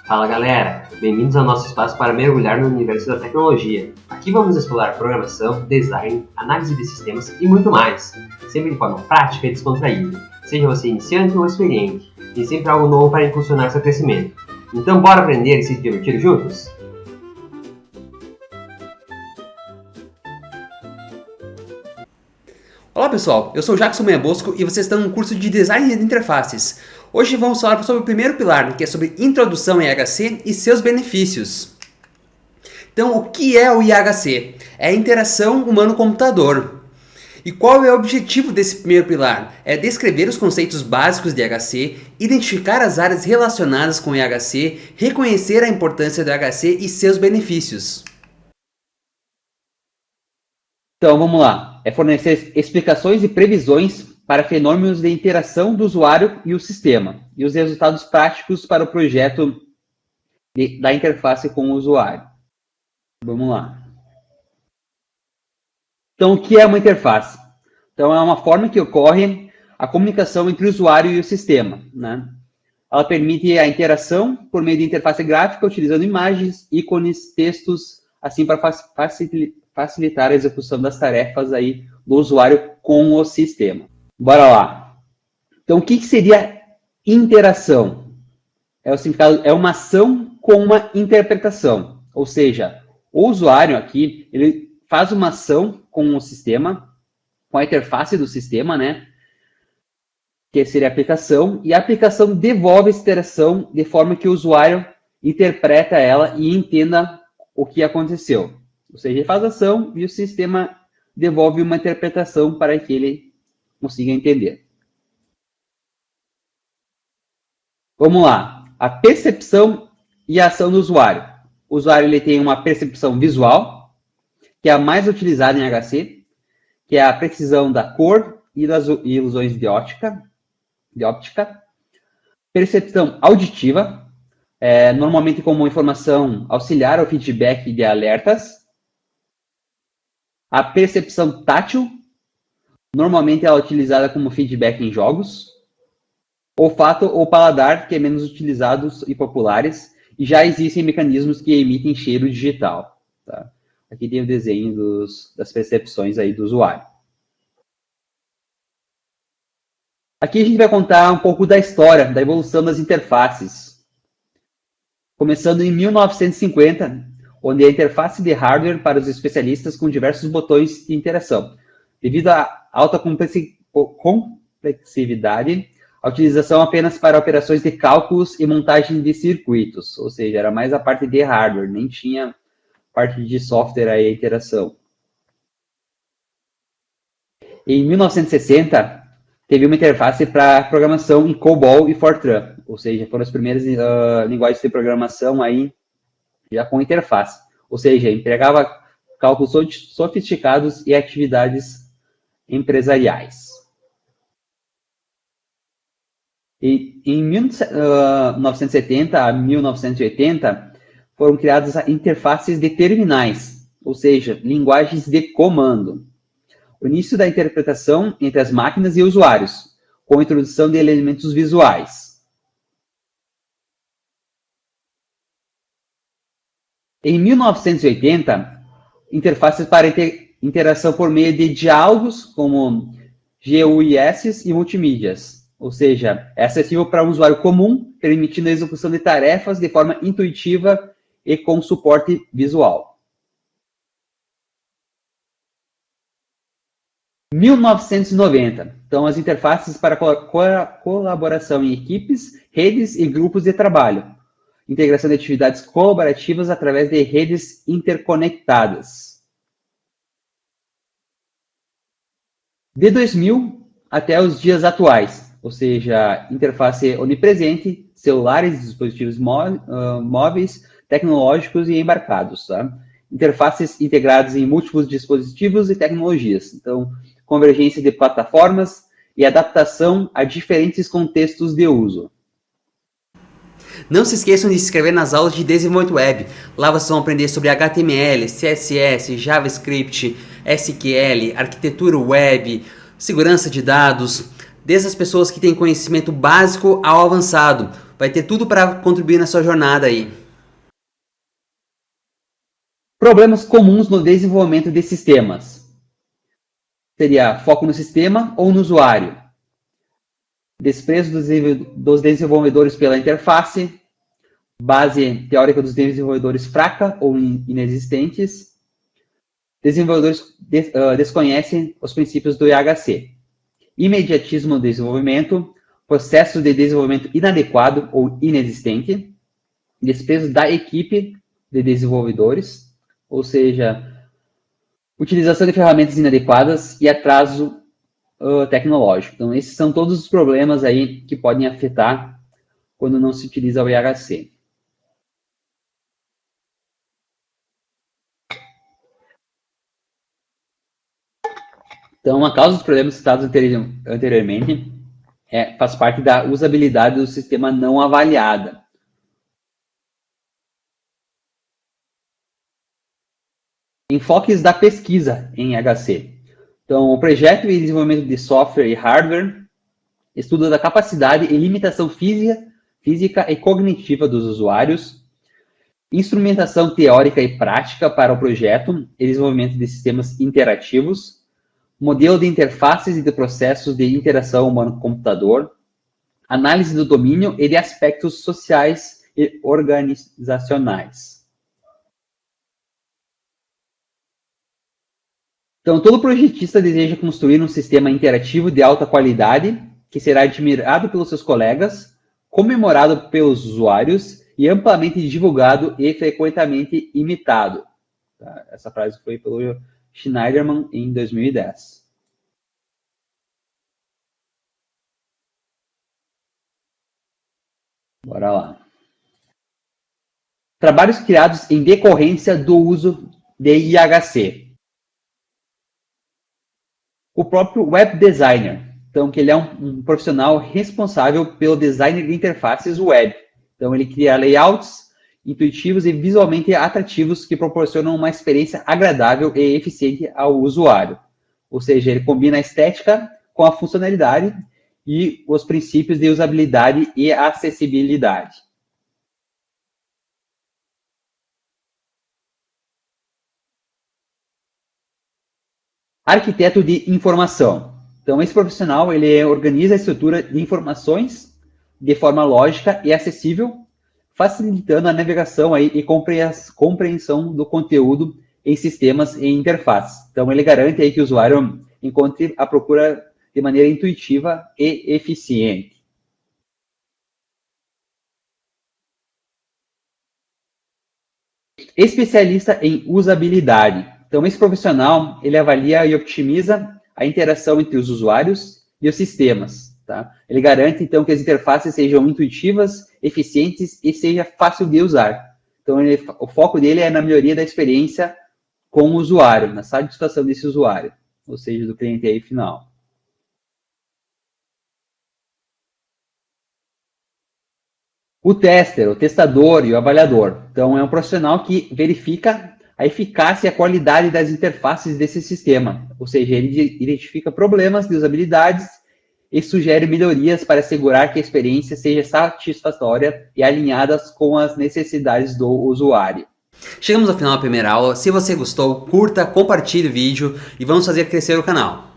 Fala galera, bem-vindos ao nosso espaço para mergulhar no universo da tecnologia. Aqui vamos explorar programação, design, análise de sistemas e muito mais, sempre de forma prática e descontraída. Seja você iniciante ou experiente, tem sempre algo novo para impulsionar seu crescimento. Então bora aprender e se divertir juntos? Olá pessoal, eu sou o Jackson Meia Bosco e vocês estão no curso de Design de Interfaces. Hoje vamos falar sobre o primeiro pilar, que é sobre Introdução em IHC e seus benefícios. Então, o que é o IHC? É a interação humano-computador. E qual é o objetivo desse primeiro pilar? É descrever os conceitos básicos de IHC, identificar as áreas relacionadas com o IHC, reconhecer a importância do IHC e seus benefícios. Então, vamos lá. É fornecer explicações e previsões para fenômenos de interação do usuário e o sistema, e os resultados práticos para o projeto da interface com o usuário. Vamos lá. Então, o que é uma interface? Então, é uma forma que ocorre a comunicação entre o usuário e o sistema, né? Ela permite a interação por meio de interface gráfica, utilizando imagens, ícones, textos, assim para facilitar a execução das tarefas aí do usuário com o sistema. Bora lá. Então, o que seria interação? É o significado, é uma ação com uma interpretação. Ou seja, o usuário aqui, ele faz uma ação com o sistema, com a interface do sistema, né? Que seria a aplicação, e a aplicação devolve essa interação de forma que o usuário interpreta ela e entenda o que aconteceu. Ou seja, ele faz a ação e o sistema devolve uma interpretação para que ele consiga entender. Vamos lá. A percepção e a ação do usuário. O usuário ele tem uma percepção visual, que é a mais utilizada em HC, que é a precisão da cor e das ilusões de óptica. Percepção auditiva, normalmente como informação auxiliar ao feedback de alertas. A percepção tátil, normalmente ela é utilizada como feedback em jogos. Olfato ou paladar, que é menos utilizados e populares, e já existem mecanismos que emitem cheiro digital. Tá? Aqui tem o desenho das percepções aí do usuário. Aqui a gente vai contar um pouco da história, da evolução das interfaces. Começando em 1950, onde a interface de hardware para os especialistas com diversos botões de interação. Devido à alta complexividade, a utilização apenas para operações de cálculos e montagem de circuitos, ou seja, era mais a parte de hardware, nem tinha parte de software aí, a interação. Em 1960, teve uma interface para programação em COBOL e Fortran, ou seja, foram as primeiras linguagens de programação aí já com interface, ou seja, empregava cálculos sofisticados e atividades empresariais. E em 1970 a 1980 foram criadas interfaces de terminais, ou seja, linguagens de comando. O início da interpretação entre as máquinas e usuários, com a introdução de elementos visuais. Em 1980, interfaces para interação por meio de diálogos, como GUIs e multimídias, ou seja, é acessível para um usuário comum, permitindo a execução de tarefas de forma intuitiva e com suporte visual. 1990, então as interfaces para colaboração em equipes, redes e grupos de trabalho. Integração de atividades colaborativas através de redes interconectadas. De 2000 até os dias atuais, ou seja, interface onipresente, celulares, dispositivos móveis, tecnológicos e embarcados. Tá? Interfaces integradas em múltiplos dispositivos e tecnologias. Então, convergência de plataformas e adaptação a diferentes contextos de uso. Não se esqueçam de se inscrever nas aulas de desenvolvimento web. Lá vocês vão aprender sobre HTML, CSS, JavaScript, SQL, arquitetura web, segurança de dados, desde as pessoas que têm conhecimento básico ao avançado. vai ter tudo para contribuir na sua jornada aí. Problemas comuns no desenvolvimento de sistemas. Seria foco no sistema ou no usuário. Desprezo dos desenvolvedores pela interface. Base teórica dos desenvolvedores fraca ou inexistentes. Desenvolvedores desconhecem os princípios do IHC. Imediatismo no desenvolvimento. Processo de desenvolvimento inadequado ou inexistente. Desprezo da equipe de desenvolvedores. Ou seja, utilização de ferramentas inadequadas e atraso tecnológico. Então, esses são todos os problemas aí que podem afetar quando não se utiliza o IHC. Então, a causa dos problemas citados anteriormente faz parte da usabilidade do sistema não avaliada. Enfoques da pesquisa em IHC. Então, o projeto e desenvolvimento de software e hardware estuda da capacidade e limitação física e cognitiva dos usuários, instrumentação teórica e prática para o projeto e desenvolvimento de sistemas interativos, modelo de interfaces e de processos de interação humano-computador, análise do domínio e de aspectos sociais e organizacionais. Então, todo projetista deseja construir um sistema interativo de alta qualidade que será admirado pelos seus colegas, comemorado pelos usuários e amplamente divulgado e frequentemente imitado. Tá? Essa frase foi pelo Schneiderman em 2010. Bora lá. Trabalhos criados em decorrência do uso de IHC. O próprio web designer, então que ele é um profissional responsável pelo design de interfaces web. Então ele cria layouts intuitivos e visualmente atrativos que proporcionam uma experiência agradável e eficiente ao usuário. Ou seja, ele combina a estética com a funcionalidade e os princípios de usabilidade e acessibilidade. Arquiteto de informação. Então, esse profissional ele organiza a estrutura de informações de forma lógica e acessível, facilitando a navegação aí e compreensão do conteúdo em sistemas e interfaces. Então, ele garante aí que o usuário encontre a procura de maneira intuitiva e eficiente. Especialista em usabilidade. Então, esse profissional, ele avalia e otimiza a interação entre os usuários e os sistemas. Tá? Ele garante, então, que as interfaces sejam intuitivas, eficientes e seja fácil de usar. Então, o foco dele é na melhoria da experiência com o usuário, na satisfação desse usuário, ou seja, do cliente aí final. O tester, o testador e o avaliador. Então, é um profissional que verifica a eficácia e a qualidade das interfaces desse sistema. Ou seja, ele identifica problemas de usabilidade e sugere melhorias para assegurar que a experiência seja satisfatória e alinhada com as necessidades do usuário. Chegamos ao final da primeira aula. Se você gostou, curta, compartilhe o vídeo e vamos fazer crescer o canal.